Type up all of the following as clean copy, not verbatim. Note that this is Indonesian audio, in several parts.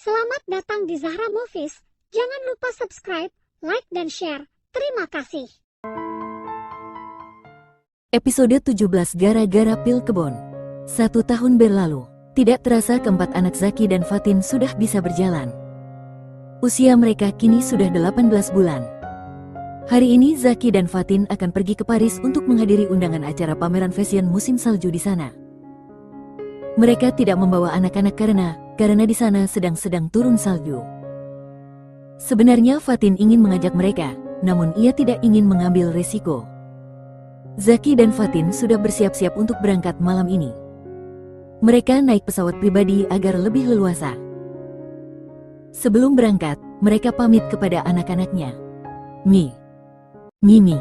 Selamat datang di Zahra Movies. Jangan lupa subscribe, like, dan share. Terima kasih. Episode 17 Gara-gara Pil Kebon. 1 tahun berlalu. Tidak terasa keempat anak Zaki dan Fatin sudah bisa berjalan. Usia mereka kini sudah 18 bulan. Hari ini Zaki dan Fatin akan pergi ke Paris untuk menghadiri undangan acara pameran fashion musim salju di sana. Mereka tidak membawa anak-anak karena di sana sedang turun salju. Sebenarnya Fatin ingin mengajak mereka, namun ia tidak ingin mengambil resiko. Zaki dan Fatin sudah bersiap-siap untuk berangkat malam ini. Mereka naik pesawat pribadi agar lebih leluasa. Sebelum berangkat, mereka pamit kepada anak-anaknya. Mimi,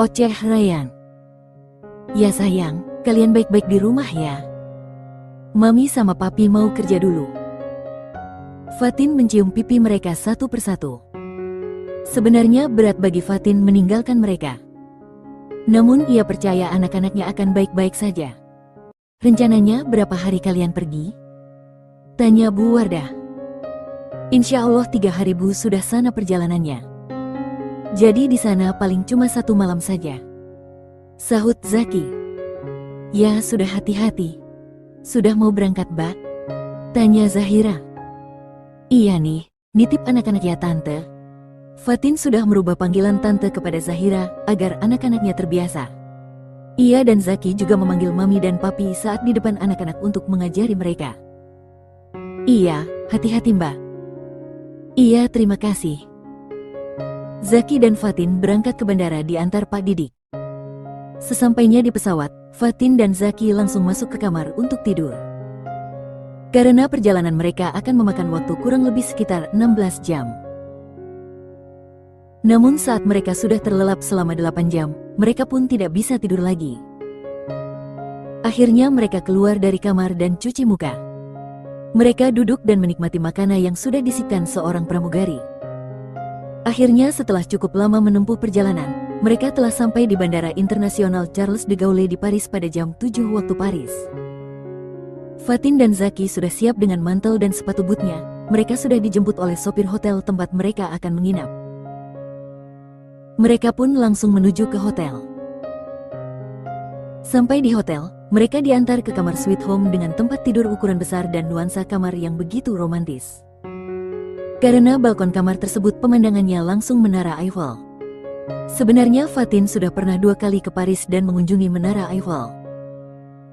Oceh, Ryan. Ya sayang, kalian baik-baik di rumah ya. Mami sama papi mau kerja dulu. Fatin mencium pipi mereka satu persatu. Sebenarnya berat bagi Fatin meninggalkan mereka. Namun ia percaya anak-anaknya akan baik-baik saja. Rencananya berapa hari kalian pergi? Tanya Bu Wardah. Insya Allah 3 hari Bu, sudah sana perjalanannya. Jadi di sana paling cuma 1 malam saja. Sahut Zaki. Ya sudah, hati-hati. Sudah mau berangkat Mbak? Tanya Zahira. Iya nih, nitip anak-anak ya Tante. Fatin sudah merubah panggilan Tante kepada Zahira agar anak-anaknya terbiasa. Ia dan Zaki juga memanggil Mami dan Papi saat di depan anak-anak untuk mengajari mereka. Iya, hati-hati Mbak. Iya, terima kasih. Zaki dan Fatin berangkat ke bandara diantar Pak Didik. Sesampainya di pesawat, Fatin dan Zaki langsung masuk ke kamar untuk tidur. Karena perjalanan mereka akan memakan waktu kurang lebih sekitar 16 jam. Namun saat mereka sudah terlelap selama 8 jam, mereka pun tidak bisa tidur lagi. Akhirnya mereka keluar dari kamar dan cuci muka. Mereka duduk dan menikmati makanan yang sudah disipkan seorang pramugari. Akhirnya setelah cukup lama menempuh perjalanan, mereka telah sampai di Bandara Internasional Charles de Gaulle di Paris pada jam 7 waktu Paris. Fatin dan Zaki sudah siap dengan mantel dan sepatu bootnya. Mereka sudah dijemput oleh sopir hotel tempat mereka akan menginap. Mereka pun langsung menuju ke hotel. Sampai di hotel, mereka diantar ke kamar sweet home dengan tempat tidur ukuran besar dan nuansa kamar yang begitu romantis. Karena balkon kamar tersebut pemandangannya langsung Menara Eiffel. Sebenarnya Fatin sudah pernah 2 kali ke Paris dan mengunjungi Menara Eiffel.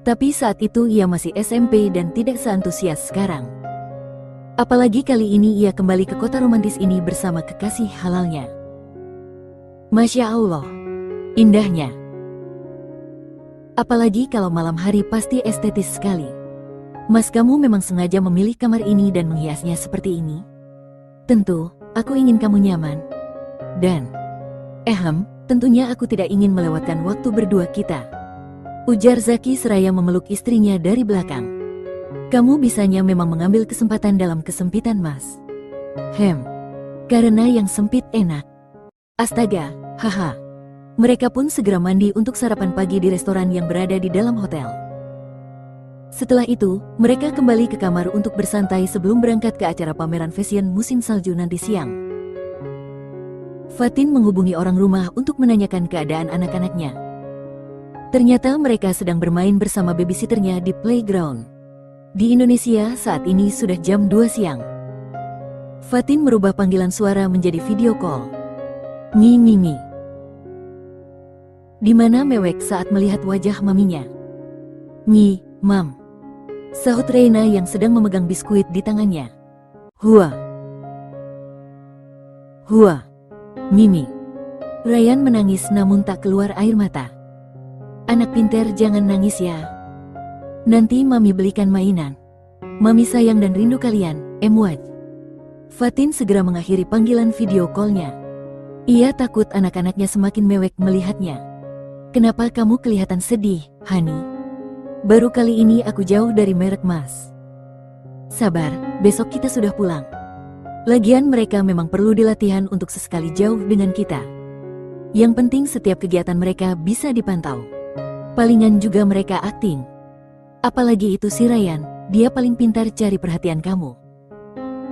Tapi saat itu ia masih SMP dan tidak seantusias sekarang. Apalagi kali ini ia kembali ke kota romantis ini bersama kekasih halalnya. Masya Allah, indahnya. Apalagi kalau malam hari pasti estetis sekali. Mas, kamu memang sengaja memilih kamar ini dan menghiasnya seperti ini? Tentu, aku ingin kamu nyaman. Dan, tentunya aku tidak ingin melewatkan waktu berdua kita. Ujar Zaki seraya memeluk istrinya dari belakang. Kamu bisanya memang mengambil kesempatan dalam kesempitan Mas. Karena yang sempit enak. Astaga, haha. Mereka pun segera mandi untuk sarapan pagi di restoran yang berada di dalam hotel. Setelah itu, mereka kembali ke kamar untuk bersantai sebelum berangkat ke acara pameran fashion musim salju nanti siang. Fatin menghubungi orang rumah untuk menanyakan keadaan anak-anaknya. Ternyata mereka sedang bermain bersama babysitternya di playground. Di Indonesia saat ini sudah jam 2 siang. Fatin merubah panggilan suara menjadi video call. Mimi. Di mana mewek saat melihat wajah maminya. Mam. Sahut Reina yang sedang memegang biskuit di tangannya. Hua. Mimi. Ryan menangis namun tak keluar air mata. Anak pintar, jangan nangis ya. Nanti mami belikan mainan. Mami sayang dan rindu kalian, Emwaj. Fatin segera mengakhiri panggilan video call-nya. Ia takut anak-anaknya semakin mewek melihatnya. Kenapa kamu kelihatan sedih, Hani? Baru kali ini aku jauh dari merek Mas. Sabar, besok kita sudah pulang. Lagian mereka memang perlu dilatihan untuk sesekali jauh dengan kita. Yang penting setiap kegiatan mereka bisa dipantau. Palingan juga mereka akting. Apalagi itu si Ryan, dia paling pintar cari perhatian kamu.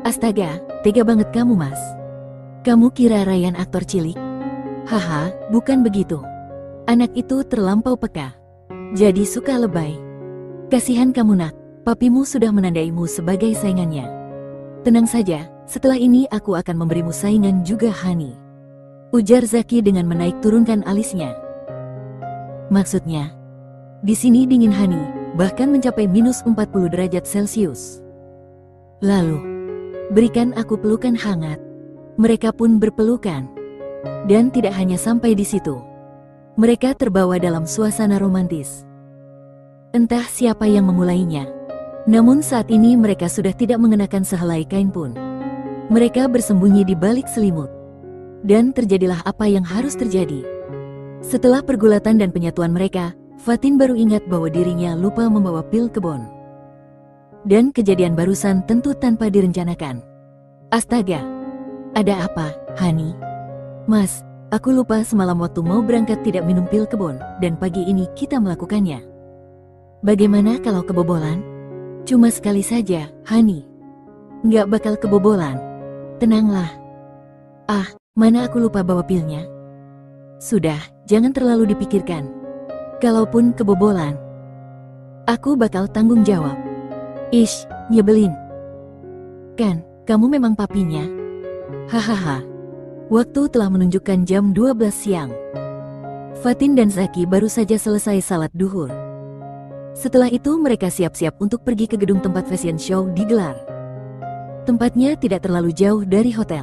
Astaga, tega banget kamu, Mas. Kamu kira Ryan aktor cilik? Haha, bukan begitu. Anak itu terlampau peka. Jadi suka lebay. Kasihan kamu nak, papimu sudah menandaimu sebagai saingannya. Tenang saja, setelah ini aku akan memberimu saingan juga, Hani. Ujar Zaki dengan menaik turunkan alisnya. Maksudnya, di sini dingin, Hani, bahkan mencapai minus 40 derajat Celcius. Lalu, berikan aku pelukan hangat. Mereka pun berpelukan. Dan tidak hanya sampai di situ. Mereka terbawa dalam suasana romantis. Entah siapa yang memulainya. Namun saat ini mereka sudah tidak mengenakan sehelai kain pun. Mereka bersembunyi di balik selimut. Dan terjadilah apa yang harus terjadi. Setelah pergulatan dan penyatuan mereka, Fatin baru ingat bahwa dirinya lupa membawa pil kebon. Dan kejadian barusan tentu tanpa direncanakan. Astaga, ada apa, Hani? Mas, aku lupa semalam waktu mau berangkat tidak minum pil kebon, dan pagi ini kita melakukannya. Bagaimana kalau kebobolan? Cuma sekali saja, Hani. Nggak bakal kebobolan. Tenanglah. Ah, mana aku lupa bawa pilnya. Sudah, jangan terlalu dipikirkan. Kalaupun kebobolan, aku bakal tanggung jawab. Ish, nyebelin. Kan, kamu memang papinya. Hahaha. Waktu telah menunjukkan jam 12 siang. Fatin dan Zaki baru saja selesai salat duhur. Setelah itu mereka siap-siap untuk pergi ke gedung tempat fashion show digelar. Tempatnya tidak terlalu jauh dari hotel.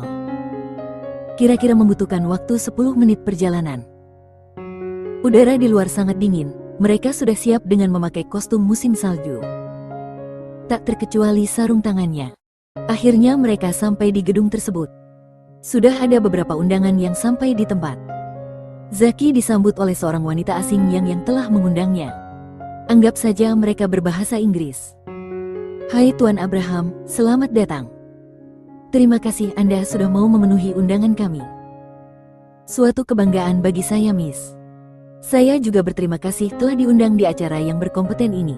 Kira-kira membutuhkan waktu 10 menit perjalanan. Udara di luar sangat dingin, mereka sudah siap dengan memakai kostum musim salju. Tak terkecuali sarung tangannya. Akhirnya mereka sampai di gedung tersebut. Sudah ada beberapa undangan yang sampai di tempat. Zaki disambut oleh seorang wanita asing yang telah mengundangnya. Anggap saja mereka berbahasa Inggris. Hai Tuan Abraham, selamat datang. Terima kasih Anda sudah mau memenuhi undangan kami. Suatu kebanggaan bagi saya, Miss. Saya juga berterima kasih telah diundang di acara yang berkompeten ini.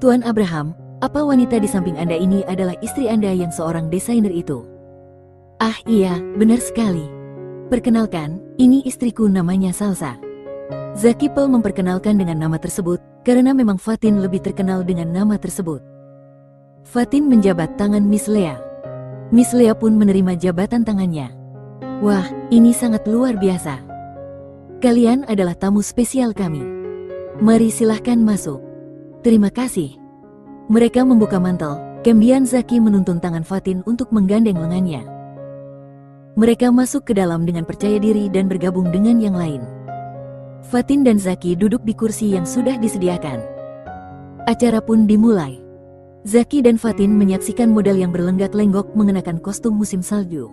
Tuan Abraham, apa wanita di samping Anda ini adalah istri Anda yang seorang desainer itu? Ah iya, benar sekali. Perkenalkan, ini istriku namanya Salsa. Zaki Pel memperkenalkan dengan nama tersebut, karena memang Fatin lebih terkenal dengan nama tersebut. Fatin menjabat tangan Miss Lea. Miss Lea pun menerima jabatan tangannya. Wah, ini sangat luar biasa. Kalian adalah tamu spesial kami. Mari silahkan masuk. Terima kasih. Mereka membuka mantel, kemudian Zaki menuntun tangan Fatin untuk menggandeng lengannya. Mereka masuk ke dalam dengan percaya diri dan bergabung dengan yang lain. Fatin dan Zaki duduk di kursi yang sudah disediakan. Acara pun dimulai. Zaki dan Fatin menyaksikan model yang berlenggak-lenggok mengenakan kostum musim salju.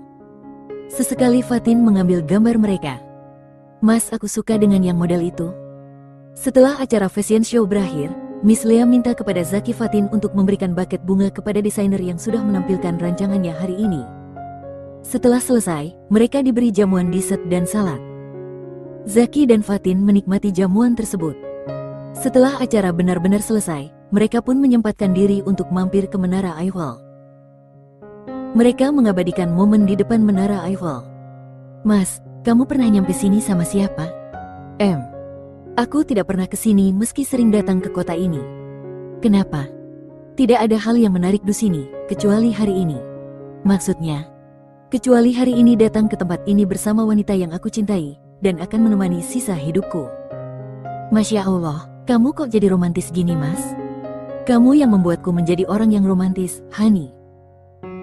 Sesekali Fatin mengambil gambar mereka. Mas, aku suka dengan yang model itu. Setelah acara fashion show berakhir, Miss Lea minta kepada Zaki Fatin untuk memberikan buket bunga kepada desainer yang sudah menampilkan rancangannya hari ini. Setelah selesai, mereka diberi jamuan dessert dan salad. Zaki dan Fatin menikmati jamuan tersebut. Setelah acara benar-benar selesai, mereka pun menyempatkan diri untuk mampir ke Menara Eiffel. Mereka mengabadikan momen di depan Menara Eiffel. Mas, kamu pernah nyampe sini sama siapa? Aku tidak pernah ke sini meski sering datang ke kota ini. Kenapa? Tidak ada hal yang menarik di sini, kecuali hari ini. Maksudnya, kecuali hari ini datang ke tempat ini bersama wanita yang aku cintai, dan akan menemani sisa hidupku. Masya Allah, kamu kok jadi romantis gini, Mas? Kamu yang membuatku menjadi orang yang romantis, Hani.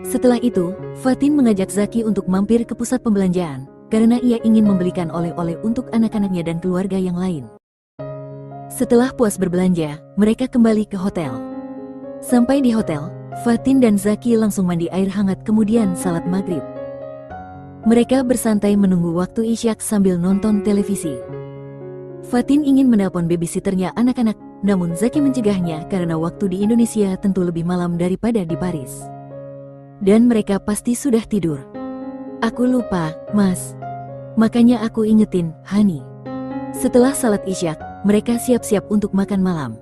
Setelah itu, Fatin mengajak Zaki untuk mampir ke pusat pembelanjaan, karena ia ingin membelikan oleh-oleh untuk anak-anaknya dan keluarga yang lain. Setelah puas berbelanja, mereka kembali ke hotel. Sampai di hotel, Fatin dan Zaki langsung mandi air hangat kemudian salat maghrib. Mereka bersantai menunggu waktu isyak sambil nonton televisi. Fatin ingin menelpon babysitternya anak-anak, namun Zaki mencegahnya karena waktu di Indonesia tentu lebih malam daripada di Paris. Dan mereka pasti sudah tidur. Aku lupa, Mas. Makanya aku ingetin, Hani. Setelah salat isyak, mereka siap-siap untuk makan malam.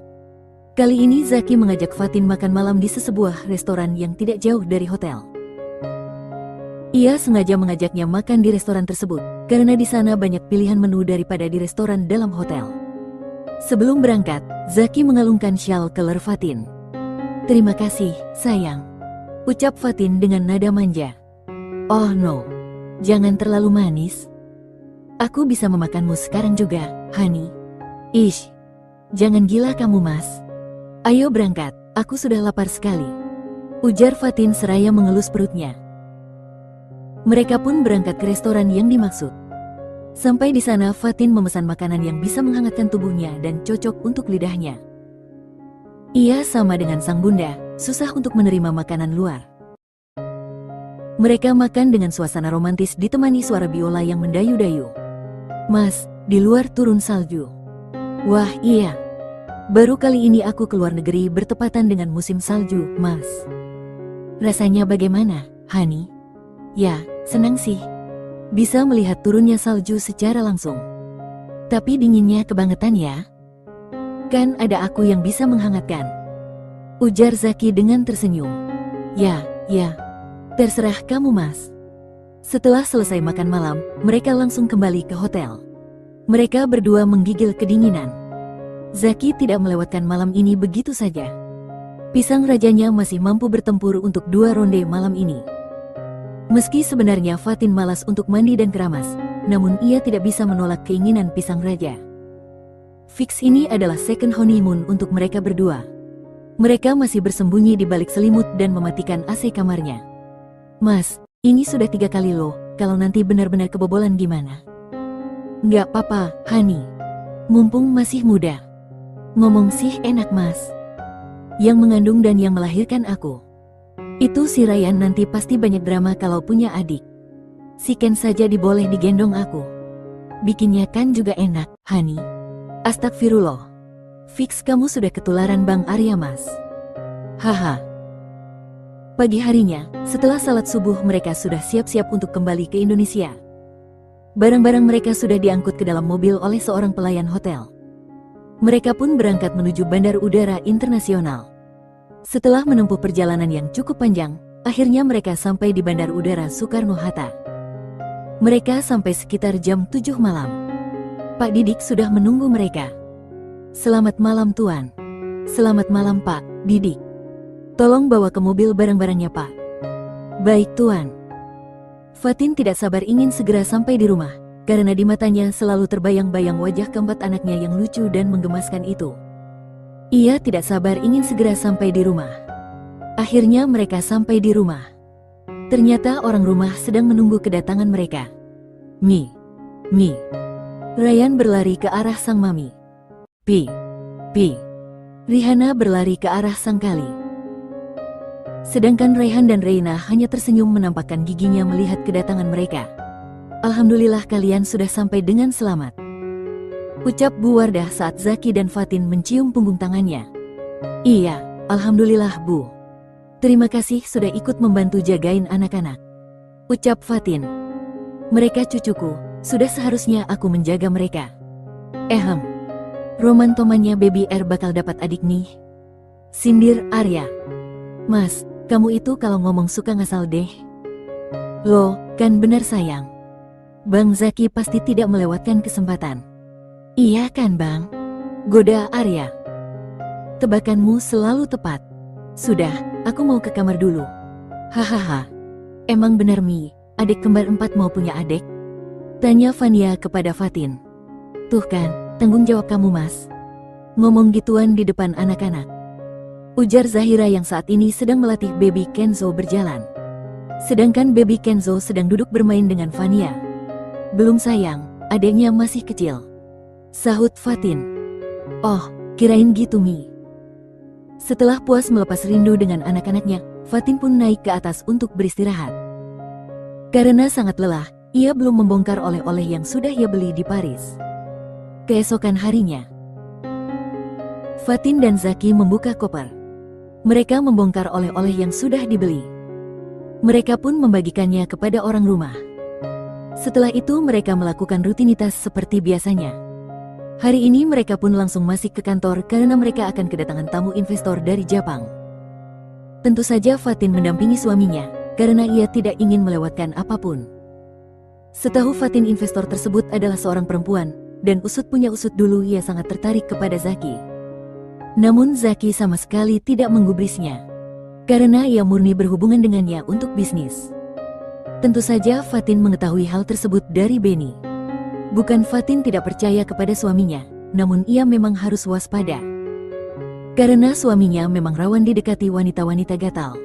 Kali ini Zaki mengajak Fatin makan malam di sebuah restoran yang tidak jauh dari hotel. Ia sengaja mengajaknya makan di restoran tersebut, karena di sana banyak pilihan menu daripada di restoran dalam hotel. Sebelum berangkat, Zaki mengalungkan syal ke leher Fatin. "Terima kasih, sayang," ucap Fatin dengan nada manja. "Oh no, jangan terlalu manis. Aku bisa memakanmu sekarang juga, honey." "Ish, jangan gila kamu mas. Ayo berangkat, aku sudah lapar sekali," ujar Fatin seraya mengelus perutnya. Mereka pun berangkat ke restoran yang dimaksud. Sampai di sana Fatin memesan makanan yang bisa menghangatkan tubuhnya dan cocok untuk lidahnya. Ia sama dengan sang bunda, susah untuk menerima makanan luar. Mereka makan dengan suasana romantis ditemani suara biola yang mendayu-dayu. "Mas, di luar turun salju." "Wah iya. Baru kali ini aku keluar negeri bertepatan dengan musim salju, mas. Rasanya bagaimana, honey?" "Ya, senang sih. Bisa melihat turunnya salju secara langsung. Tapi dinginnya kebangetan ya. Kan ada aku yang bisa menghangatkan," ujar Zaki dengan tersenyum. Ya, terserah kamu mas." Setelah selesai makan malam, mereka langsung kembali ke hotel. Mereka berdua menggigil kedinginan. Zaki tidak melewatkan malam ini begitu saja. Pisang rajanya masih mampu bertempur untuk 2 ronde malam ini. Meski sebenarnya Fatin malas untuk mandi dan keramas, namun ia tidak bisa menolak keinginan pisang raja. Fix ini adalah second honeymoon untuk mereka berdua. Mereka masih bersembunyi di balik selimut dan mematikan AC kamarnya. "Mas, ini sudah 3 kali loh, kalau nanti benar-benar kebobolan gimana?" "Nggak apa-apa, honey. Mumpung masih muda. Ngomong sih enak mas. Yang mengandung dan yang melahirkan aku. Itu si Ryan nanti pasti banyak drama kalau punya adik. Si Ken saja diboleh digendong aku. Bikinnya kan juga enak, honey." "Astagfirullah. Fix kamu sudah ketularan Bang Arya mas." Haha. Pagi harinya, setelah salat subuh mereka sudah siap-siap untuk kembali ke Indonesia. Barang-barang mereka sudah diangkut ke dalam mobil oleh seorang pelayan hotel. Mereka pun berangkat menuju Bandar Udara Internasional. Setelah menempuh perjalanan yang cukup panjang, akhirnya mereka sampai di Bandar Udara Soekarno-Hatta. Mereka sampai sekitar jam 7 malam. Pak Didik sudah menunggu mereka. "Selamat malam Tuan." "Selamat malam Pak Didik. Tolong bawa ke mobil barang-barangnya Pak." "Baik Tuan." Fatin tidak sabar ingin segera sampai di rumah, karena di matanya selalu terbayang-bayang wajah keempat anaknya yang lucu dan menggemaskan itu. Ia tidak sabar ingin segera sampai di rumah. Akhirnya mereka sampai di rumah. Ternyata orang rumah sedang menunggu kedatangan mereka. Mi. Ryan berlari ke arah sang mami. Pi. Rihanna berlari ke arah sang kali. Sedangkan Rayhan dan Reina hanya tersenyum menampakkan giginya melihat kedatangan mereka. "Alhamdulillah kalian sudah sampai dengan selamat," ucap Bu Wardah saat Zaki dan Fatin mencium punggung tangannya. "Iya, alhamdulillah Bu. Terima kasih sudah ikut membantu jagain anak-anak," ucap Fatin. "Mereka cucuku, sudah seharusnya aku menjaga mereka." Roman tomannya Baby R bakal dapat adik nih," sindir Arya. "Mas, kamu itu kalau ngomong suka ngasal deh." "Loh, kan benar sayang. Bang Zaki pasti tidak melewatkan kesempatan." "Iya kan Bang?" goda Arya. "Tebakanmu selalu tepat. Sudah, aku mau ke kamar dulu." "Hahaha. Emang benar Mi, adik kembar 4 mau punya adik?" tanya Fania kepada Fatin. "Tuh kan, tanggung jawab kamu mas. Ngomong gituan di depan anak-anak," ujar Zahira yang saat ini sedang melatih Baby Kenzo berjalan. Sedangkan Baby Kenzo sedang duduk bermain dengan Fania. "Belum sayang, adiknya masih kecil," sahut Fatin. "Oh, kirain gitu Mi." Setelah puas melepas rindu dengan anak-anaknya, Fatin pun naik ke atas untuk beristirahat. Karena sangat lelah, ia belum membongkar oleh-oleh yang sudah ia beli di Paris. Keesokan harinya, Fatin dan Zaki membuka koper. Mereka membongkar oleh-oleh yang sudah dibeli. Mereka pun membagikannya kepada orang rumah. Setelah itu mereka melakukan rutinitas seperti biasanya. Hari ini mereka pun langsung masuk ke kantor karena mereka akan kedatangan tamu investor dari Jepang. Tentu saja Fatin mendampingi suaminya, karena ia tidak ingin melewatkan apapun. Setahu Fatin investor tersebut adalah seorang perempuan, dan usut punya usut dulu ia sangat tertarik kepada Zaki. Namun Zaki sama sekali tidak menggubrisnya, karena ia murni berhubungan dengannya untuk bisnis. Tentu saja Fatin mengetahui hal tersebut dari Benny. Bukan Fatin tidak percaya kepada suaminya, namun ia memang harus waspada. Karena suaminya memang rawan didekati wanita-wanita gatal.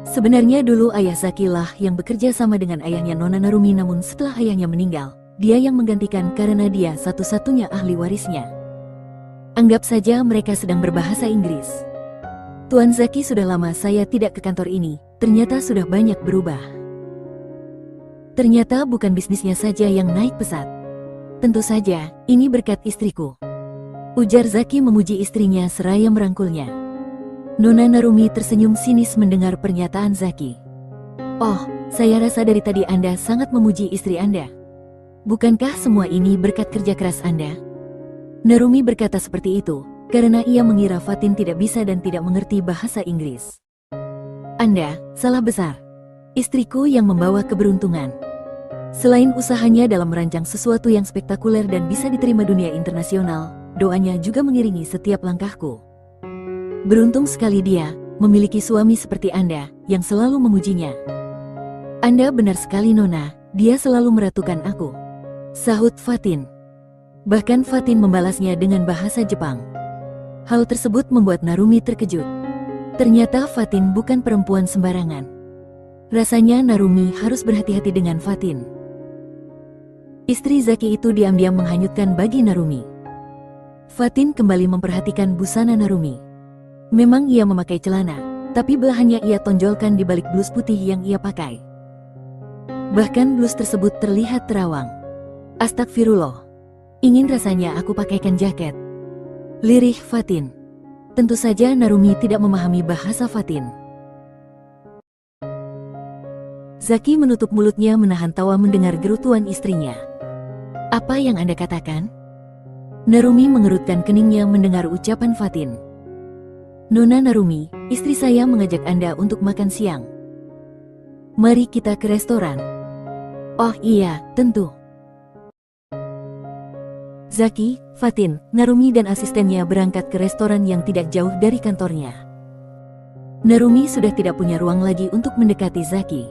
Sebenarnya dulu ayah Zaki lah yang bekerja sama dengan ayahnya Nona Narumi, namun setelah ayahnya meninggal, dia yang menggantikan karena dia satu-satunya ahli warisnya. Anggap saja mereka sedang berbahasa Inggris. Tuan Zaki, sudah lama saya tidak ke kantor ini, ternyata sudah banyak berubah. Ternyata bukan bisnisnya saja yang naik pesat. Tentu saja, ini berkat istriku. Ujar Zaki memuji istrinya seraya merangkulnya. Nona Narumi tersenyum sinis mendengar pernyataan Zaki. Oh, saya rasa dari tadi Anda sangat memuji istri Anda. Bukankah semua ini berkat kerja keras Anda? Narumi berkata seperti itu, karena ia mengira Fatin tidak bisa dan tidak mengerti bahasa Inggris. Anda salah besar. Istriku yang membawa keberuntungan. Selain usahanya dalam merancang sesuatu yang spektakuler dan bisa diterima dunia internasional, doanya juga mengiringi setiap langkahku. Beruntung sekali dia memiliki suami seperti Anda yang selalu memujinya. Anda benar sekali Nona, dia selalu meratukan aku, sahut Fatin. Bahkan Fatin membalasnya dengan bahasa Jepang. Hal tersebut membuat Narumi terkejut. Ternyata Fatin bukan perempuan sembarangan. Rasanya Narumi harus berhati-hati dengan Fatin. Istri Zaki itu diam-diam menghanyutkan bagi Narumi. Fatin kembali memperhatikan busana Narumi. Memang ia memakai celana, tapi belahannya ia tonjolkan di balik blus putih yang ia pakai. Bahkan blus tersebut terlihat terawang. Astagfirullah. Ingin rasanya aku pakaikan jaket. Lirih Fatin. Tentu saja Narumi tidak memahami bahasa Fatin. Zaki menutup mulutnya menahan tawa mendengar gerutuan istrinya. Apa yang Anda katakan? Narumi mengerutkan keningnya mendengar ucapan Fatin. Nona Narumi, istri saya mengajak Anda untuk makan siang. Mari kita ke restoran. Oh iya, tentu. Zaki, Fatin, Narumi dan asistennya berangkat ke restoran yang tidak jauh dari kantornya. Narumi sudah tidak punya ruang lagi untuk mendekati Zaki.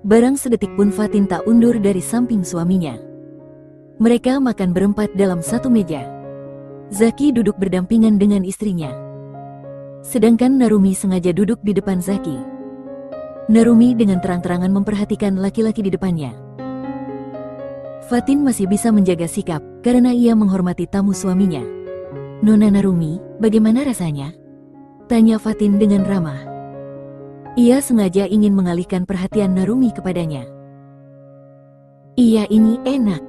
Barang sedetik pun Fatin tak undur dari samping suaminya. Mereka makan berempat dalam satu meja. Zaki duduk berdampingan dengan istrinya. Sedangkan Narumi sengaja duduk di depan Zaki. Narumi dengan terang-terangan memperhatikan laki-laki di depannya. Fatin masih bisa menjaga sikap karena ia menghormati tamu suaminya. Nona Narumi, bagaimana rasanya? Tanya Fatin dengan ramah. Ia sengaja ingin mengalihkan perhatian Narumi kepadanya. Iya, ini enak.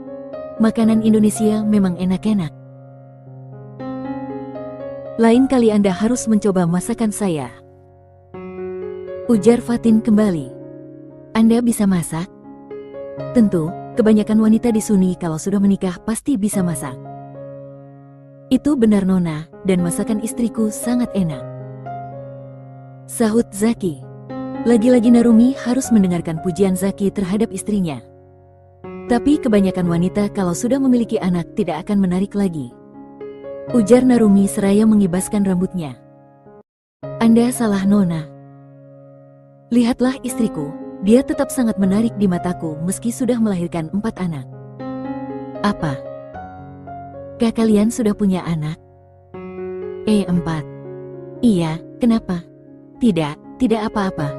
Makanan Indonesia memang enak-enak. Lain kali Anda harus mencoba masakan saya. Ujar Fatin kembali. Anda bisa masak? Tentu, kebanyakan wanita di sini kalau sudah menikah pasti bisa masak. Itu benar Nona, dan masakan istriku sangat enak. Sahut Zaki. Lagi-lagi Narumi harus mendengarkan pujian Zaki terhadap istrinya. Tapi kebanyakan wanita kalau sudah memiliki anak tidak akan menarik lagi. Ujar Narumi seraya mengibaskan rambutnya. Anda salah Nona. Lihatlah istriku, dia tetap sangat menarik di mataku meski sudah melahirkan 4 anak. Apa? Kak kalian sudah punya anak? 4. Iya, kenapa? Tidak apa-apa.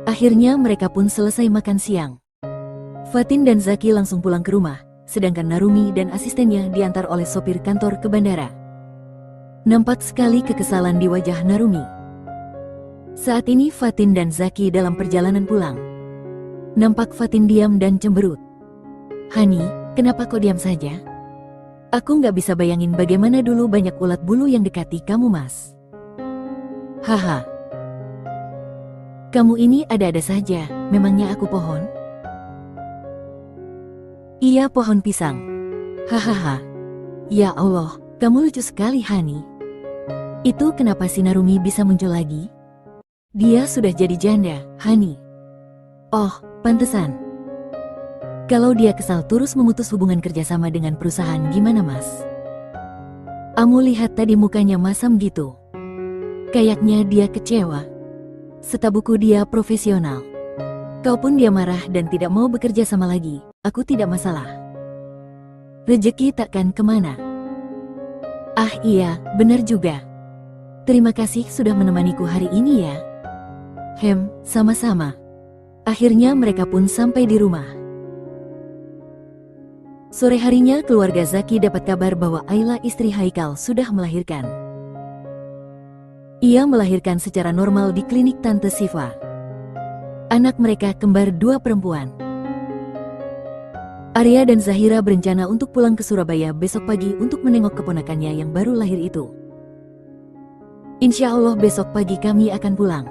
Akhirnya mereka pun selesai makan siang. Fatin dan Zaki langsung pulang ke rumah, sedangkan Narumi dan asistennya diantar oleh sopir kantor ke bandara. Nampak sekali kekesalan di wajah Narumi. Saat ini Fatin dan Zaki dalam perjalanan pulang. Nampak Fatin diam dan cemberut. Hani, kenapa kau diam saja? Aku nggak bisa bayangin bagaimana dulu banyak ulat bulu yang dekati kamu, Mas. Haha. Kamu ini ada-ada saja, memangnya aku pohon? Iya pohon pisang. Hahaha. Ya Allah, kamu lucu sekali, Hani. Itu kenapa si Narumi bisa muncul lagi? Dia sudah jadi janda, Hani. Oh, pantesan. Kalau dia kesal terus memutus hubungan kerjasama dengan perusahaan gimana, Mas? Kamu lihat tadi mukanya masam gitu. Kayaknya dia kecewa. Setabuku dia profesional. Kau pun dia marah dan tidak mau bekerja sama lagi. Aku tidak masalah. Rezeki takkan kemana. Ah iya, benar juga. Terima kasih sudah menemaniku hari ini ya. Sama-sama. Akhirnya mereka pun sampai di rumah. Sore harinya keluarga Zaki dapat kabar bahwa Ayla istri Haikal sudah melahirkan. Ia melahirkan secara normal di klinik Tante Siva. Anak mereka kembar 2 perempuan. Arya dan Zahira berencana untuk pulang ke Surabaya besok pagi untuk menengok keponakannya yang baru lahir itu. Insya Allah besok pagi kami akan pulang.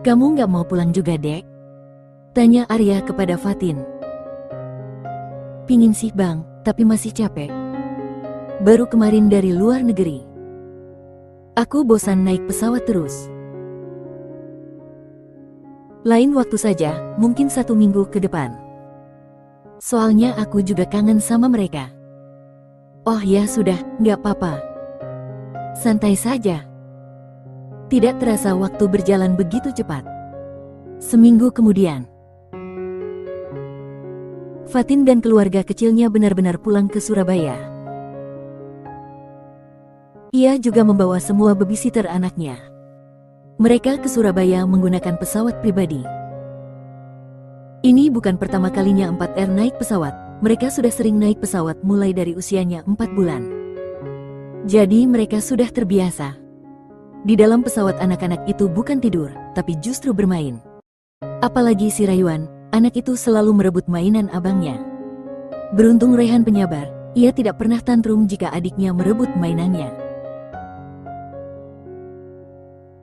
Kamu nggak mau pulang juga, Dek? Tanya Arya kepada Fatin. Pingin sih bang, tapi masih capek. Baru kemarin dari luar negeri. Aku bosan naik pesawat terus. Lain waktu saja, mungkin 1 minggu ke depan. Soalnya aku juga kangen sama mereka. Oh ya sudah, nggak apa-apa. Santai saja. Tidak terasa waktu berjalan begitu cepat. Seminggu kemudian, Fatin dan keluarga kecilnya benar-benar pulang ke Surabaya. Ia juga membawa semua babysitter anaknya. Mereka ke Surabaya menggunakan pesawat pribadi. Ini bukan pertama kalinya 4R naik pesawat, mereka sudah sering naik pesawat mulai dari usianya 4 bulan. Jadi mereka sudah terbiasa. Di dalam pesawat anak-anak itu bukan tidur, tapi justru bermain. Apalagi si Rayuan, anak itu selalu merebut mainan abangnya. Beruntung Rehan penyabar, ia tidak pernah tantrum jika adiknya merebut mainannya.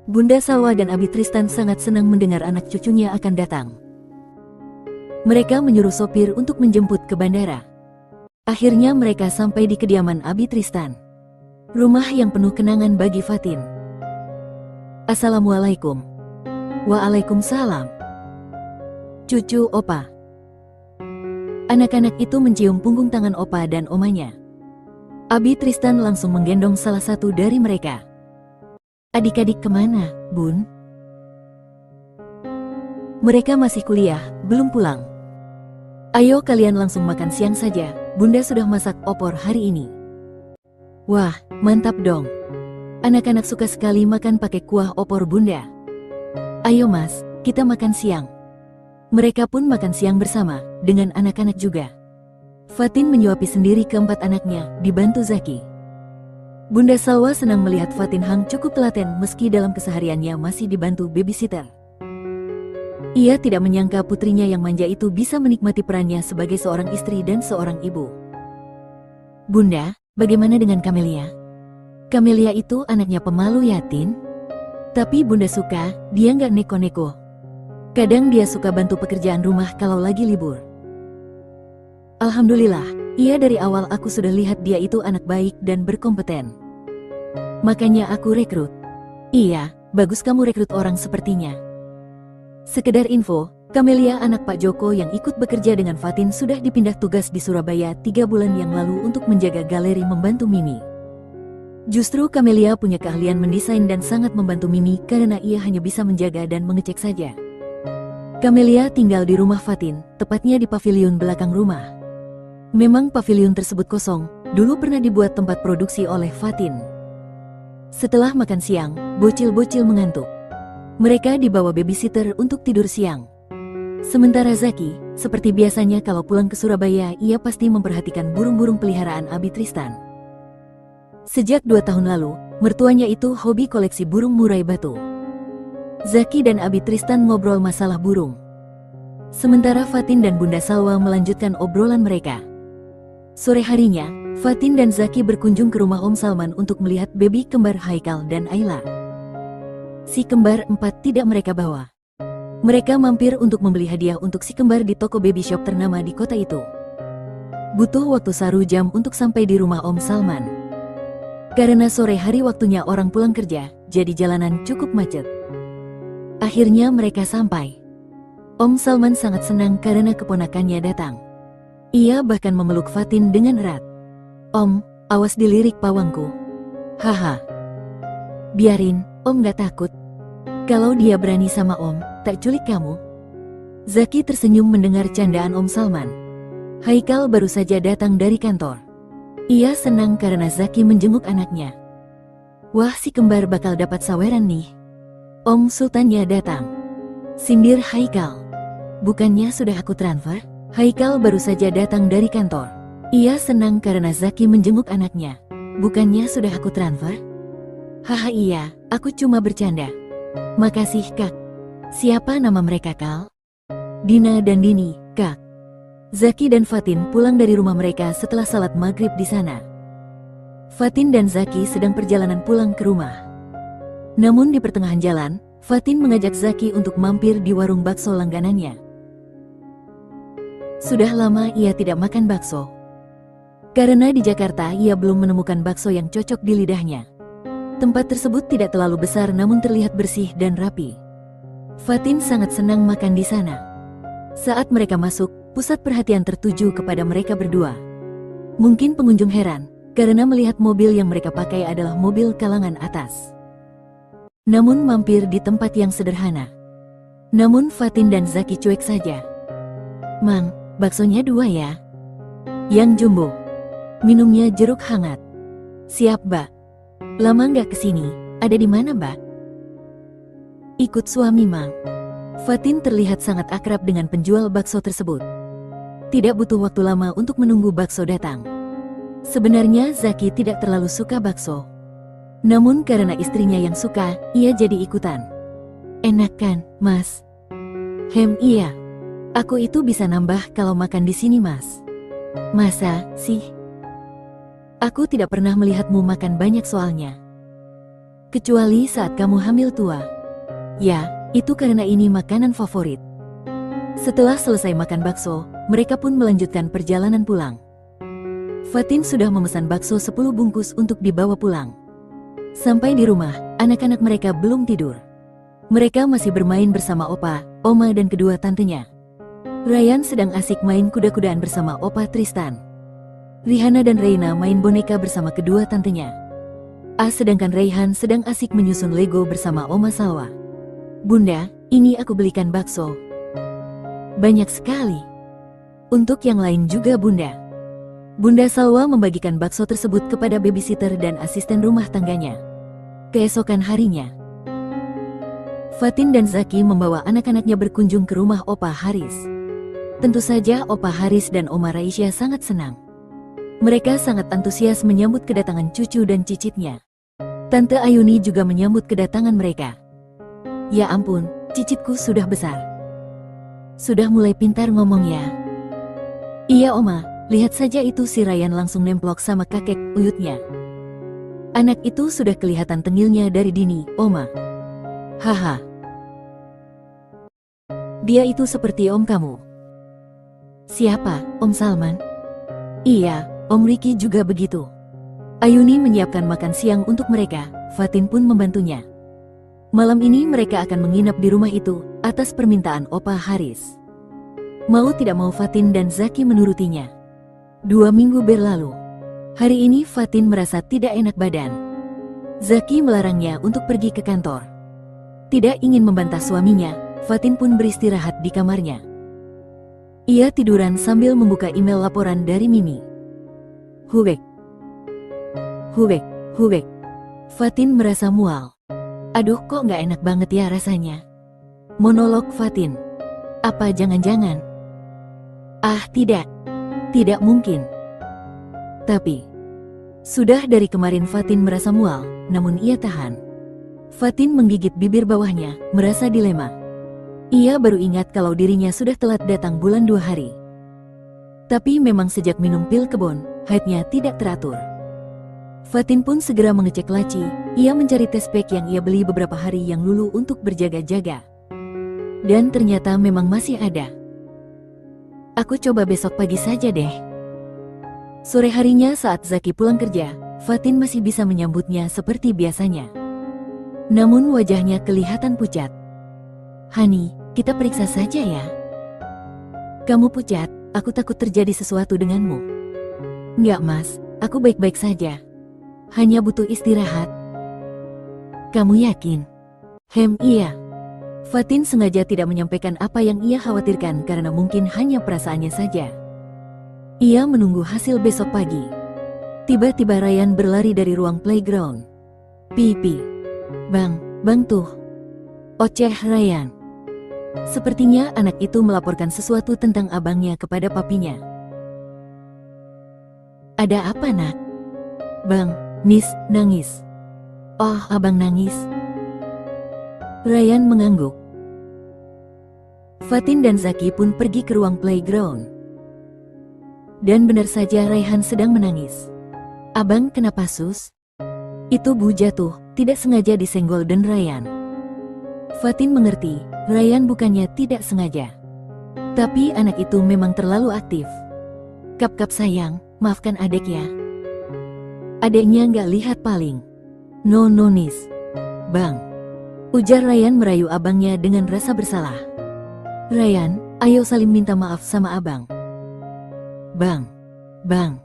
Bunda Salwa dan Abi Tristan sangat senang mendengar anak cucunya akan datang. Mereka menyuruh sopir untuk menjemput ke bandara. Akhirnya mereka sampai di kediaman Abi Tristan. Rumah yang penuh kenangan bagi Fatin. Assalamualaikum. Waalaikumsalam. Cucu Opa. Anak-anak itu mencium punggung tangan Opa dan omanya. Abi Tristan langsung menggendong salah satu dari mereka. Adik-adik kemana, Bun? Mereka masih kuliah, belum pulang. Ayo kalian langsung makan siang saja, Bunda sudah masak opor hari ini. Wah, mantap dong. Anak-anak suka sekali makan pakai kuah opor Bunda. Ayo Mas, kita makan siang. Mereka pun makan siang bersama, dengan anak-anak juga. Fatin menyuapi sendiri keempat anaknya, dibantu Zaki. Bunda Salwa senang melihat Fatin Hang cukup telaten meski dalam kesehariannya masih dibantu babysitter. Ia tidak menyangka putrinya yang manja itu bisa menikmati perannya sebagai seorang istri dan seorang ibu. Bunda, bagaimana dengan Kamelia? Kamelia itu anaknya pemalu ya, Tin? Tapi Bunda suka, dia nggak neko-neko. Kadang dia suka bantu pekerjaan rumah kalau lagi libur. Alhamdulillah, ia dari awal aku sudah lihat dia itu anak baik dan berkompeten. Makanya aku rekrut. Iya, bagus kamu rekrut orang sepertinya. Sekedar info, Kamelia anak Pak Joko yang ikut bekerja dengan Fatin sudah dipindah tugas di Surabaya 3 bulan yang lalu untuk menjaga galeri membantu Mimi. Justru Kamelia punya keahlian mendesain dan sangat membantu Mimi karena ia hanya bisa menjaga dan mengecek saja. Kamelia tinggal di rumah Fatin, tepatnya di pavilion belakang rumah. Memang pavilion tersebut kosong, dulu pernah dibuat tempat produksi oleh Fatin. Setelah makan siang, bocil-bocil mengantuk. Mereka dibawa babysitter untuk tidur siang. Sementara Zaki, seperti biasanya kalau pulang ke Surabaya, ia pasti memperhatikan burung-burung peliharaan Abi Tristan. Sejak 2 tahun lalu, mertuanya itu hobi koleksi burung murai batu. Zaki dan Abi Tristan ngobrol masalah burung. Sementara Fatin dan Bunda Salwa melanjutkan obrolan mereka. Sore harinya, Fatin dan Zaki berkunjung ke rumah Om Salman untuk melihat baby kembar Haikal dan Ayla. Si kembar 4 tidak mereka bawa. Mereka mampir untuk membeli hadiah untuk si kembar di toko baby shop ternama di kota itu. Butuh waktu 1 jam untuk sampai di rumah Om Salman. Karena sore hari waktunya orang pulang kerja, jadi jalanan cukup macet. Akhirnya mereka sampai. Om Salman sangat senang karena keponakannya datang. Ia bahkan memeluk Fatin dengan erat. Om, awas dilirik pawangku. Haha. Biarin, Om gak takut. Kalau dia berani sama Om, tak culik kamu. Zaki tersenyum mendengar candaan Om Salman. Haikal baru saja datang dari kantor. Ia senang karena Zaki menjenguk anaknya. Wah, si kembar bakal dapat saweran nih. Om Sultannya datang. Sindir Haikal. Bukannya sudah aku transfer? Haikal baru saja datang dari kantor. Ia senang karena Zaki menjenguk anaknya. Bukannya sudah aku transfer? Haha iya, aku cuma bercanda. Makasih Kak. Siapa nama mereka Kal? Dina dan Dini, Kak. Zaki dan Fatin pulang dari rumah mereka setelah salat maghrib di sana. Fatin dan Zaki sedang perjalanan pulang ke rumah. Namun di pertengahan jalan, Fatin mengajak Zaki untuk mampir di warung bakso langganannya. Sudah lama ia tidak makan bakso. Karena di Jakarta ia belum menemukan bakso yang cocok di lidahnya. Tempat tersebut tidak terlalu besar namun terlihat bersih dan rapi. Fatin sangat senang makan di sana. Saat mereka masuk, pusat perhatian tertuju kepada mereka berdua. Mungkin pengunjung heran, karena melihat mobil yang mereka pakai adalah mobil kalangan atas. Namun mampir di tempat yang sederhana. Namun Fatin dan Zaki cuek saja. Mang, baksonya 2 ya? Yang jumbo. Minumnya jeruk hangat. Siap, Mbak. Lama nggak kesini, ada di mana, Mbak? Ikut suami, Mang. Fatin terlihat sangat akrab dengan penjual bakso tersebut. Tidak butuh waktu lama untuk menunggu bakso datang. Sebenarnya Zaki tidak terlalu suka bakso. Namun karena istrinya yang suka, ia jadi ikutan. Enak kan, Mas? Iya. Aku itu bisa nambah kalau makan di sini, Mas. Masa sih? Aku tidak pernah melihatmu makan banyak soalnya. Kecuali saat kamu hamil tua. Ya, itu karena ini makanan favorit. Setelah selesai makan bakso, mereka pun melanjutkan perjalanan pulang. Fatin sudah memesan bakso 10 bungkus untuk dibawa pulang. Sampai di rumah, anak-anak mereka belum tidur. Mereka masih bermain bersama Opa, Oma dan kedua tantenya. Ryan sedang asik main kuda-kudaan bersama Opa Tristan. Rihanna dan Reina main boneka bersama kedua tantenya. Sedangkan Rayhan sedang asik menyusun Lego bersama Oma Salwa. Bunda, ini aku belikan bakso. Banyak sekali. Untuk yang lain juga, Bunda. Bunda Salwa membagikan bakso tersebut kepada babysitter dan asisten rumah tangganya. Keesokan harinya, Fatin dan Zaki membawa anak-anaknya berkunjung ke rumah Opa Haris. Tentu saja Opa Haris dan Oma Raisya sangat senang. Mereka sangat antusias menyambut kedatangan cucu dan cicitnya. Tante Ayuni juga menyambut kedatangan mereka. Ya ampun, cicitku sudah besar. Sudah mulai pintar ngomong ya. Iya Oma, lihat saja itu si Ryan langsung nemplok sama kakek uyutnya. Anak itu sudah kelihatan tengilnya dari dini, Oma. Haha. Dia itu seperti om kamu. Siapa, Om Salman? Iya, Om Riki juga begitu. Ayuni menyiapkan makan siang untuk mereka, Fatin pun membantunya. Malam ini mereka akan menginap di rumah itu, atas permintaan Opa Haris. Mau tidak mau Fatin dan Zaki menurutinya. 2 minggu berlalu. Hari ini Fatin merasa tidak enak badan. Zaki melarangnya untuk pergi ke kantor. Tidak ingin membantah suaminya, Fatin pun beristirahat di kamarnya. Ia tiduran sambil membuka email laporan dari Mimi. Huwek. Fatin merasa mual. Aduh, kok nggak enak banget ya rasanya. Monolog Fatin. Apa jangan-jangan? Tidak mungkin. Tapi, sudah dari kemarin Fatin merasa mual, namun ia tahan. Fatin menggigit bibir bawahnya, merasa dilema. Ia baru ingat kalau dirinya sudah telat datang bulan 2 hari. Tapi memang sejak minum pil kebon, haidnya tidak teratur. Fatin pun segera mengecek laci, ia mencari test pack yang ia beli beberapa hari yang lalu untuk berjaga-jaga. Dan ternyata memang masih ada. Aku coba besok pagi saja deh. Sore harinya saat Zaki pulang kerja, Fatin masih bisa menyambutnya seperti biasanya. Namun wajahnya kelihatan pucat. "Hani, kita periksa saja ya." "Kamu pucat, aku takut terjadi sesuatu denganmu." "Enggak mas, aku baik-baik saja. Hanya butuh istirahat." "Kamu yakin?" Iya." Fatin sengaja tidak menyampaikan apa yang ia khawatirkan karena mungkin hanya perasaannya saja. Ia menunggu hasil besok pagi. Tiba-tiba Ryan berlari dari ruang playground. "Pipi. Bang tuh." Oceh Ryan. Sepertinya anak itu melaporkan sesuatu tentang abangnya kepada papinya. "Ada apa nak?" "Bang, Nis nangis." "Oh, abang nangis." Ryan mengangguk. Fatin dan Zaki pun pergi ke ruang playground. Dan benar saja Rayhan sedang menangis. "Abang kenapa sus?" "Itu Bu jatuh, tidak sengaja disenggol dan Ryan." Fatin mengerti, Ryan bukannya tidak sengaja. Tapi anak itu memang terlalu aktif. "Kap sayang, maafkan adek ya." "Adeknya nggak lihat paling." No Nis." "Bang." Ujar Ryan merayu abangnya dengan rasa bersalah. "Ryan, ayo saling minta maaf sama abang." Bang.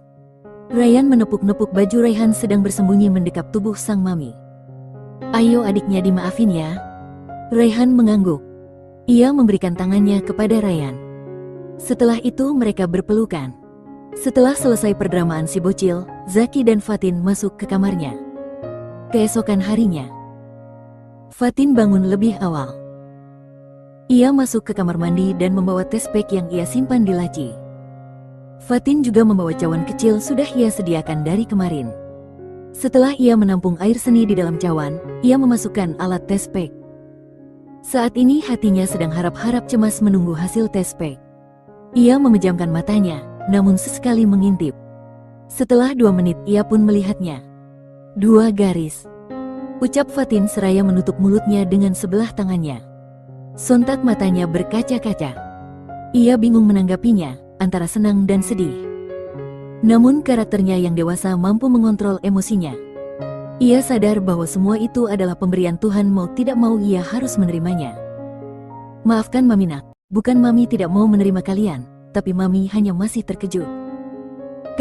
Ryan menepuk-nepuk baju Rayhan sedang bersembunyi mendekap tubuh sang mami. "Ayo adiknya dimaafin ya." Rayhan mengangguk. Ia memberikan tangannya kepada Ryan. Setelah itu mereka berpelukan. Setelah selesai perdramaan si bocil, Zaki dan Fatin masuk ke kamarnya. Keesokan harinya, Fatin bangun lebih awal. Ia masuk ke kamar mandi dan membawa tespek yang ia simpan di laci. Fatin juga membawa cawan kecil sudah ia sediakan dari kemarin. Setelah ia menampung air seni di dalam cawan, ia memasukkan alat tespek. Saat ini hatinya sedang harap-harap cemas menunggu hasil tespek. Ia memejamkan matanya, namun sesekali mengintip. Setelah 2 menit ia pun melihatnya. 2 garis. Ucap Fatin seraya menutup mulutnya dengan sebelah tangannya. Sontak matanya berkaca-kaca. Ia bingung menanggapinya, antara senang dan sedih. Namun karakternya yang dewasa mampu mengontrol emosinya. Ia sadar bahwa semua itu adalah pemberian Tuhan, mau tidak mau ia harus menerimanya. "Maafkan Mami nak, bukan Mami tidak mau menerima kalian, tapi Mami hanya masih terkejut.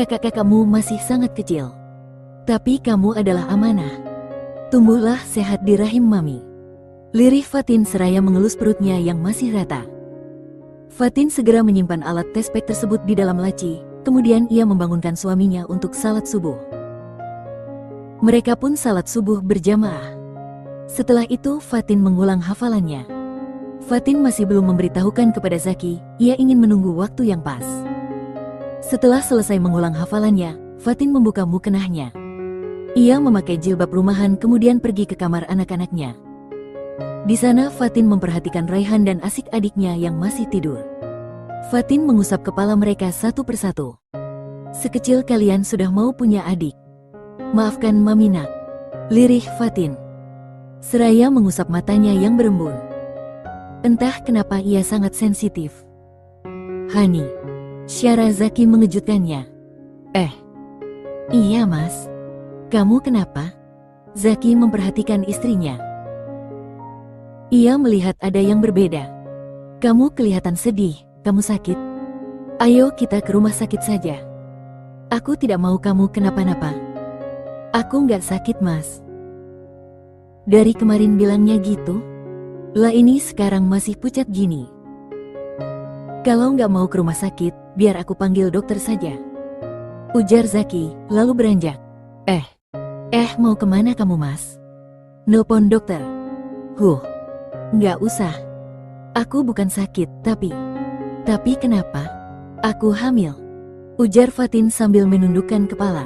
Kakak-kakakmu masih sangat kecil. Tapi kamu adalah amanah. Tumbuhlah sehat di rahim Mami." Lirih Fatin seraya mengelus perutnya yang masih rata. Fatin segera menyimpan alat tespek tersebut di dalam laci, kemudian ia membangunkan suaminya untuk salat subuh. Mereka pun salat subuh berjamaah. Setelah itu Fatin mengulang hafalannya. Fatin masih belum memberitahukan kepada Zaki, ia ingin menunggu waktu yang pas. Setelah selesai mengulang hafalannya, Fatin membuka mukenahnya. Ia memakai jilbab rumahan kemudian pergi ke kamar anak-anaknya. Di sana Fatin memperhatikan Rayhan dan asik adiknya yang masih tidur. Fatin mengusap kepala mereka satu persatu. "Sekecil kalian sudah mau punya adik. Maafkan Mami nak." Lirih Fatin. Seraya mengusap matanya yang berembun. Entah kenapa ia sangat sensitif. "Hani." Syara Zaki mengejutkannya. Iya mas. Kamu kenapa?" Zaki memperhatikan istrinya. Ia melihat ada yang berbeda. "Kamu kelihatan sedih, kamu sakit? Ayo kita ke rumah sakit saja. Aku tidak mau kamu kenapa-napa." "Aku nggak sakit mas." "Dari kemarin bilangnya gitu. Lah ini sekarang masih pucat gini." "Kalau nggak mau ke rumah sakit, biar aku panggil dokter saja." Ujar Zaki, lalu beranjak. Mau kemana kamu mas?" "Nelpon dokter." Nggak usah. Aku bukan sakit, tapi kenapa? Aku hamil." Ujar Fatin sambil menundukkan kepala.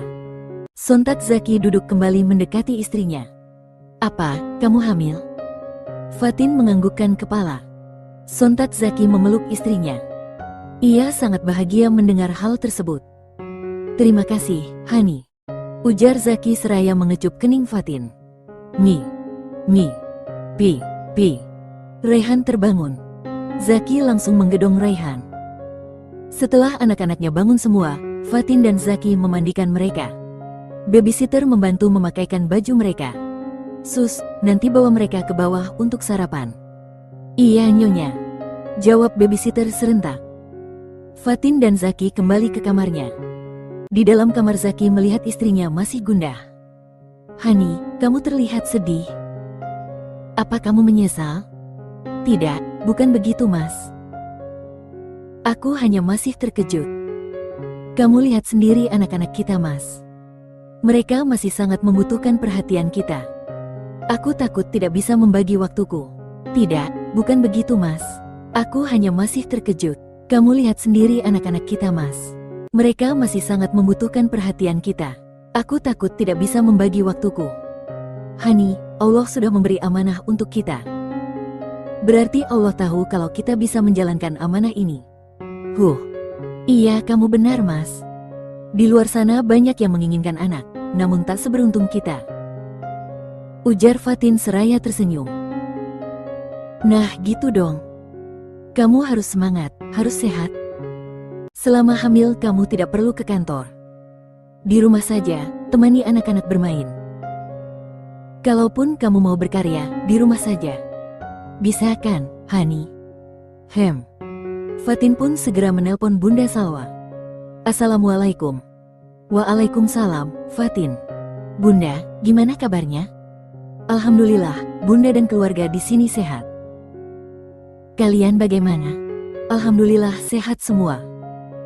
Sontak Zaki duduk kembali mendekati istrinya. "Apa, kamu hamil?" Fatin menganggukkan kepala. Sontak Zaki memeluk istrinya. Ia sangat bahagia mendengar hal tersebut. "Terima kasih, Hani." Ujar Zaki seraya mengecup kening Fatin. Mi. Rayhan terbangun. Zaki langsung menggedong Rayhan. Setelah anak-anaknya bangun semua, Fatin dan Zaki memandikan mereka. Babysitter membantu memakaikan baju mereka. Sus, nanti bawa mereka ke bawah untuk sarapan. Iya nyonya, jawab babysitter serentak. Fatin dan Zaki kembali ke kamarnya. Di dalam kamar Zaki melihat istrinya masih gundah. Hani, kamu terlihat sedih. Apa kamu menyesal? Tidak, bukan begitu mas. Aku hanya masih terkejut. Kamu lihat sendiri anak-anak kita mas. Mereka masih sangat membutuhkan perhatian kita. Aku takut tidak bisa membagi waktuku. Tidak, bukan begitu mas. Aku hanya masih terkejut. Kamu lihat sendiri anak-anak kita mas. Mereka masih sangat membutuhkan perhatian kita. Aku takut tidak bisa membagi waktuku. Hani, Allah sudah memberi amanah untuk kita. Berarti Allah tahu kalau kita bisa menjalankan amanah ini. Iya kamu benar mas. Di luar sana banyak yang menginginkan anak, namun tak seberuntung kita. Ujar Fatin seraya tersenyum. Nah gitu dong. Kamu harus semangat, harus sehat. Selama hamil kamu tidak perlu ke kantor. Di rumah saja, temani anak-anak bermain. Kalaupun kamu mau berkarya, di rumah saja. Bisa kan, Hani? Fatin pun segera menelpon Bunda Salwa. Assalamualaikum. Waalaikumsalam, Fatin. Bunda, gimana kabarnya? Alhamdulillah, Bunda dan keluarga di sini sehat. Kalian bagaimana? Alhamdulillah sehat semua.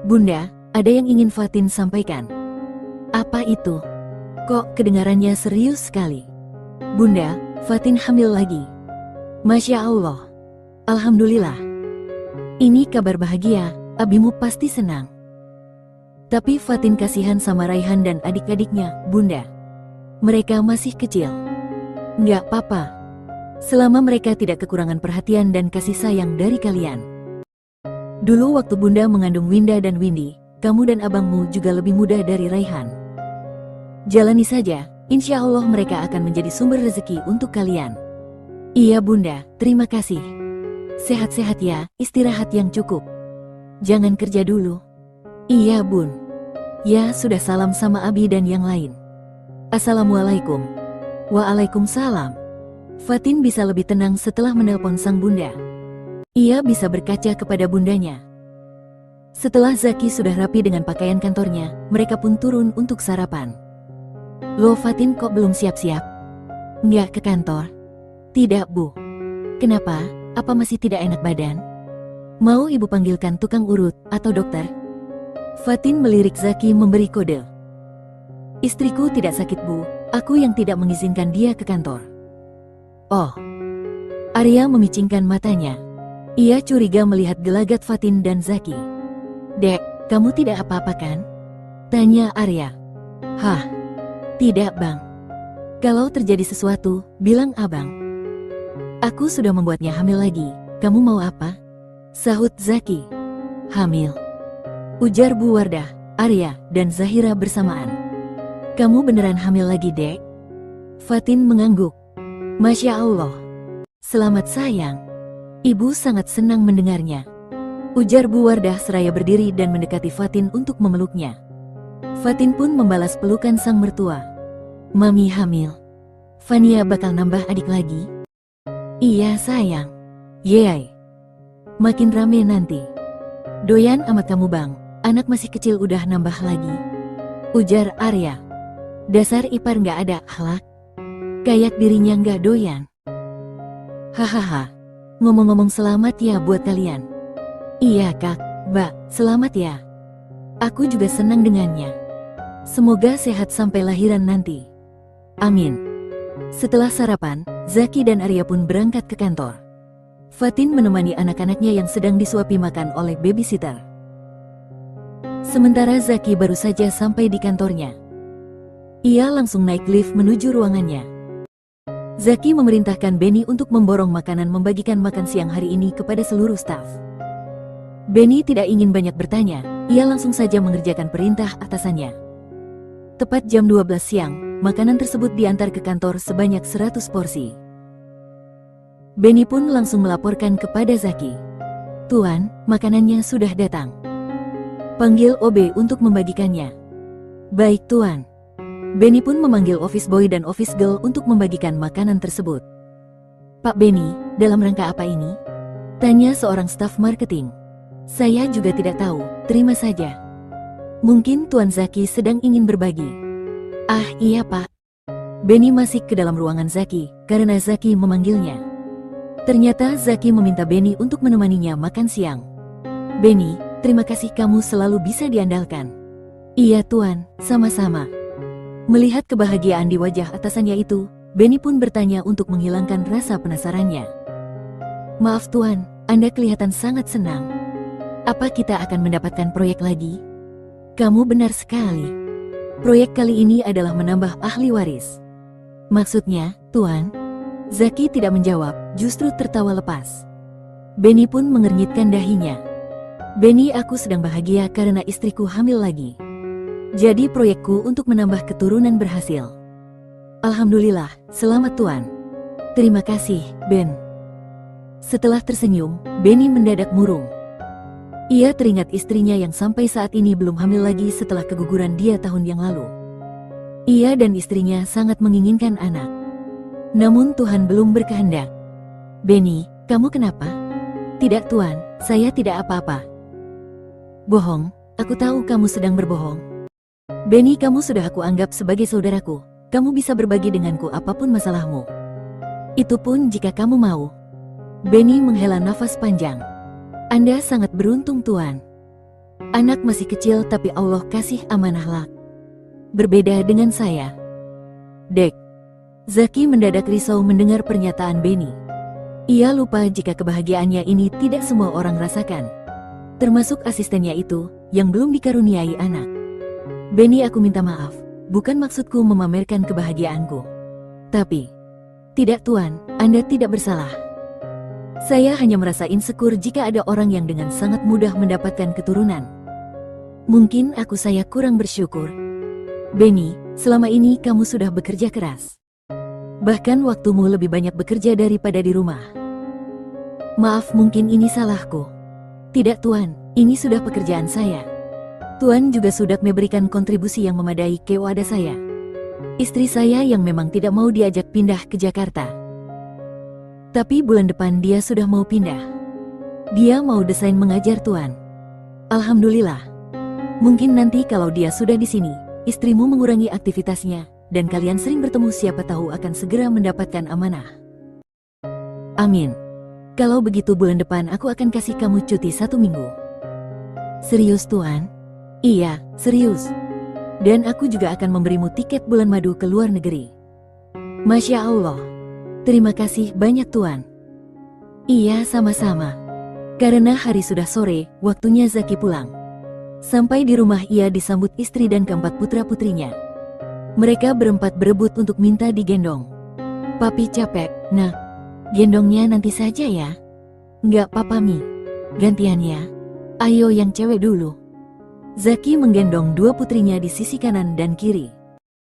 Bunda, ada yang ingin Fatin sampaikan. Apa itu? Kok kedengarannya serius sekali? Bunda, Fatin hamil lagi. Masya Allah. Alhamdulillah. Ini kabar bahagia, abimu pasti senang. Tapi Fatin kasihan sama Raihan dan adik-adiknya, Bunda. Mereka masih kecil. Nggak apa-apa. Selama mereka tidak kekurangan perhatian dan kasih sayang dari kalian. Dulu waktu Bunda mengandung Winda dan Windy, kamu dan abangmu juga lebih muda dari Raihan. Jalani saja, insya Allah mereka akan menjadi sumber rezeki untuk kalian. Iya Bunda, terima kasih. Sehat-sehat ya, istirahat yang cukup. Jangan kerja dulu. Iya Bun. Ya sudah salam sama Abi dan yang lain. Assalamualaikum. Waalaikumsalam. Fatin bisa lebih tenang setelah menelpon sang bunda. Ia bisa berkaca kepada bundanya. Setelah Zaki sudah rapi dengan pakaian kantornya, mereka pun turun untuk sarapan. Loh Fatin kok belum siap-siap? Nggak ke kantor? Tidak Bu. Kenapa? Apa masih tidak enak badan? Mau ibu panggilkan tukang urut atau dokter? Fatin melirik Zaki memberi kode. Istriku tidak sakit Bu, aku yang tidak mengizinkan dia ke kantor. Oh. Arya memicingkan matanya. Ia curiga melihat gelagat Fatin dan Zaki. Dek, kamu tidak apa-apa kan? Tanya Arya. Hah? Tidak Bang. Kalau terjadi sesuatu, bilang abang. Aku sudah membuatnya hamil lagi, kamu mau apa? Sahut Zaki. Hamil. Ujar Bu Wardah, Arya, dan Zahira bersamaan. Kamu beneran hamil lagi Dek? Fatin mengangguk. Masya Allah. Selamat sayang. Ibu sangat senang mendengarnya. Ujar Bu Wardah seraya berdiri dan mendekati Fatin untuk memeluknya. Fatin pun membalas pelukan sang mertua. Mami hamil. Fania bakal nambah adik lagi? Iya sayang. Yeay. Makin rame nanti. Doyan amat kamu Bang, anak masih kecil udah nambah lagi. Ujar Arya. Dasar ipar nggak ada akhlak. Kayak dirinya nggak doyan. Hahaha. Ngomong-ngomong selamat ya buat kalian. Iya Kak, Mbak, selamat ya. Aku juga senang dengannya. Semoga sehat sampai lahiran nanti. Amin. Setelah sarapan, Zaki dan Arya pun berangkat ke kantor. Fatin menemani anak-anaknya yang sedang disuapi makan oleh babysitter. Sementara Zaki baru saja sampai di kantornya. Ia langsung naik lift menuju ruangannya. Zaki memerintahkan Benny untuk memborong makanan membagikan makan siang hari ini kepada seluruh staf. Benny tidak ingin banyak bertanya, ia langsung saja mengerjakan perintah atasannya. Tepat jam 12 siang, makanan tersebut diantar ke kantor sebanyak 100 porsi. Benny pun langsung melaporkan kepada Zaki. Tuan, makanannya sudah datang. Panggil OB untuk membagikannya. Baik Tuan. Benny pun memanggil office boy dan office girl untuk membagikan makanan tersebut. Pak Benny, dalam rangka apa ini? Tanya seorang staf marketing. Saya juga tidak tahu, terima saja. Mungkin Tuan Zaki sedang ingin berbagi. Ah iya Pak. Benny masuk ke dalam ruangan Zaki, karena Zaki memanggilnya. Ternyata Zaki meminta Benny untuk menemaninya makan siang. Benny, terima kasih kamu selalu bisa diandalkan. Iya Tuan, sama-sama. Melihat kebahagiaan di wajah atasannya itu, Benny pun bertanya untuk menghilangkan rasa penasarannya. Maaf Tuan, Anda kelihatan sangat senang. Apa kita akan mendapatkan proyek lagi? Kamu benar sekali. Proyek kali ini adalah menambah ahli waris. Maksudnya, Tuan? Zaki tidak menjawab, justru tertawa lepas. Benny pun mengernyitkan dahinya. Benny, aku sedang bahagia karena istriku hamil lagi. Jadi proyekku untuk menambah keturunan berhasil. Alhamdulillah, selamat Tuan. Terima kasih, Ben. Setelah tersenyum, Benny mendadak murung. Ia teringat istrinya yang sampai saat ini belum hamil lagi setelah keguguran dia tahun yang lalu. Ia dan istrinya sangat menginginkan anak. Namun Tuhan belum berkehendak. Benny, kamu kenapa? Tidak Tuan, saya tidak apa-apa. Bohong, aku tahu kamu sedang berbohong. Benny, kamu sudah aku anggap sebagai saudaraku. Kamu bisa berbagi denganku apapun masalahmu. Itu pun jika kamu mau. Benny menghela nafas panjang. Anda sangat beruntung Tuan. Anak masih kecil tapi Allah kasih amanah lak. Berbeda dengan saya. Dek. Zaki mendadak risau mendengar pernyataan Benny. Ia lupa jika kebahagiaannya ini tidak semua orang rasakan. Termasuk asistennya itu, yang belum dikaruniai anak. Benny, aku minta maaf. Bukan maksudku memamerkan kebahagiaanku. Tapi, tidak Tuan, Anda tidak bersalah. Saya hanya merasa insecure jika ada orang yang dengan sangat mudah mendapatkan keturunan. Mungkin saya kurang bersyukur. Benny, selama ini kamu sudah bekerja keras. Bahkan waktumu lebih banyak bekerja daripada di rumah. Maaf, mungkin ini salahku. Tidak Tuan, ini sudah pekerjaan saya. Tuan juga sudah memberikan kontribusi yang memadai ke wadah saya. Istri saya yang memang tidak mau diajak pindah ke Jakarta. Tapi bulan depan dia sudah mau pindah. Dia mau desain mengajar Tuan. Alhamdulillah. Mungkin nanti kalau dia sudah di sini, istrimu mengurangi aktivitasnya, dan kalian sering bertemu, siapa tahu akan segera mendapatkan amanah. Amin. Kalau begitu bulan depan aku akan kasih kamu cuti 1 minggu. Serius Tuan? Iya, serius. Dan aku juga akan memberimu tiket bulan madu ke luar negeri. Masya Allah. Terima kasih banyak Tuan. Iya, sama-sama. Karena hari sudah sore, waktunya Zaki pulang. Sampai di rumah ia disambut istri dan keempat putra-putrinya. Mereka berempat berebut untuk minta digendong. Papi capek, nak. Gendongnya nanti saja ya. Enggak Papa Mi. Gantian ya. Ayo yang cewek dulu. Zaki menggendong 2 putrinya di sisi kanan dan kiri.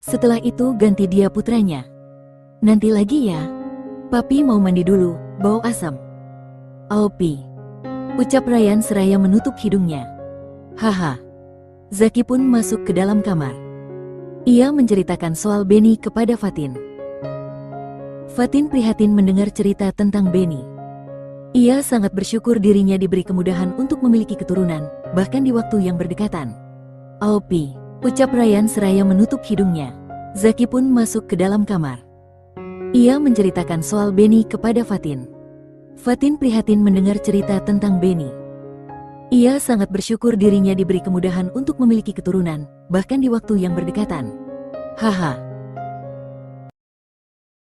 Setelah itu ganti dia putranya. Nanti lagi ya. Papi mau mandi dulu, bau asam. Aupi. Ucap Ryan seraya menutup hidungnya. Haha. Zaki pun masuk ke dalam kamar. Ia menceritakan soal Benny kepada Fatin. Fatin prihatin mendengar cerita tentang Benny. Ia sangat bersyukur dirinya diberi kemudahan untuk memiliki keturunan, bahkan di waktu yang berdekatan. Aupi, ucap Ryan seraya menutup hidungnya. Zaki pun masuk ke dalam kamar. Ia menceritakan soal Benny kepada Fatin. Fatin prihatin mendengar cerita tentang Benny. Ia sangat bersyukur dirinya diberi kemudahan untuk memiliki keturunan, bahkan di waktu yang berdekatan. Haha.